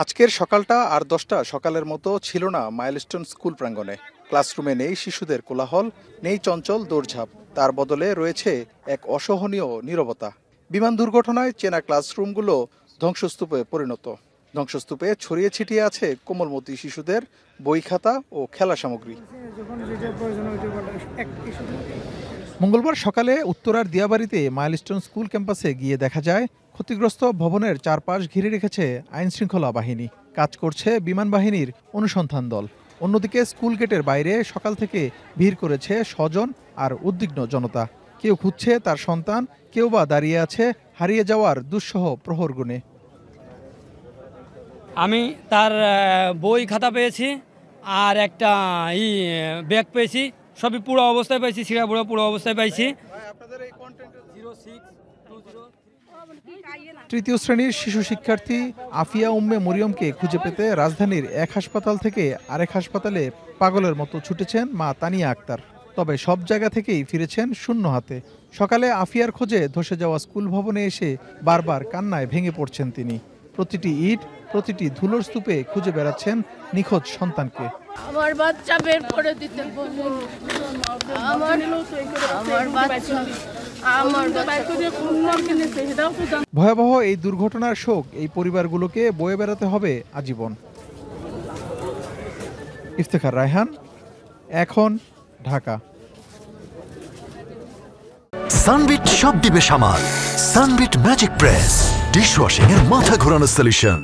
আজকের সকালটা আর 10টা সকালের মতো ছিল না মাইলস্টোন স্কুল প্রাঙ্গণে। ক্লাসরুমে নেই শিশুদের কোলাহল, নেই চঞ্চল দৌড়ঝাঁপ, তার বদলে রয়েছে এক অসহনীয় নীরবতা। বিমান দুর্ঘটনায় চেনা ক্লাসরুমগুলো ধ্বংসস্তূপে পরিণত। ধ্বংসস্তূপে ছড়িয়ে ছিটিয়ে আছে কোমলমতি শিশুদের বই, খাতা ও খেলা সামগ্রী। মঙ্গলবার সকালে উত্তরার দিয়াবাড়িতে মাইলস্টোন স্কুল ক্যাম্পাসে গিয়ে দেখা যায় ক্ষতিগ্রস্ত ভবনের চারপাশ ঘিরে রেখেছে আইনশৃঙ্খলা বাহিনী। কাজ করছে বিমান বাহিনীর অনুসন্ধান দল। অন্যদিকে স্কুল গেটের বাইরে সকাল থেকে ভিড় করেছে স্বজন আর উদ্বিগ্ন জনতা। কেউ খুঁজছে তার সন্তান, কেউ বা দাঁড়িয়ে আছে হারিয়ে যাওয়ার দুঃসহ প্রহর গুণে। আমি তার বই খাতা পেয়েছি আর একটা ব্যাগ পেয়েছি, সবই পুরো অবস্থায় পাইছি, ছিঁড়া পুরো অবস্থায় পাইছি। তৃতীয় শ্রেণীর শিশু শিক্ষার্থী আফিয়া উম্মে মরিয়মকে খুঁজে পেতে রাজধানীর এক হাসপাতাল থেকে আরেক হাসপাতালে পাগলের মতো ছুটেছেন মা তানিয়া আক্তার। তবে সব জায়গা থেকেই ফিরেছেন শূন্য হাতে। সকালে আফিয়ার খোঁজে ধসে যাওয়া স্কুল ভবনে এসে বারবার কান্নায় ভেঙে পড়ছেন তিনি। প্রতিটি ইট, প্রতিটি ধুলোর স্তূপে খুঁজে বেড়াচ্ছেন নিখোঁজ সন্তানকে। আমার বাচ্চা বের করে দিতে বলুন। ভয়াবহ এই দুর্ঘটনার শোক এই পরিবারগুলোকে বয়ে বেড়াতে হবে আজীবন। ইফতেখার রায়হান, এখন, ঢাকা। সানবিট সব দিবে সামাল। সানবিট ম্যাজিক প্রেস ডিশওয়াশিং এর মাথা ঘোরানো সলিউশন।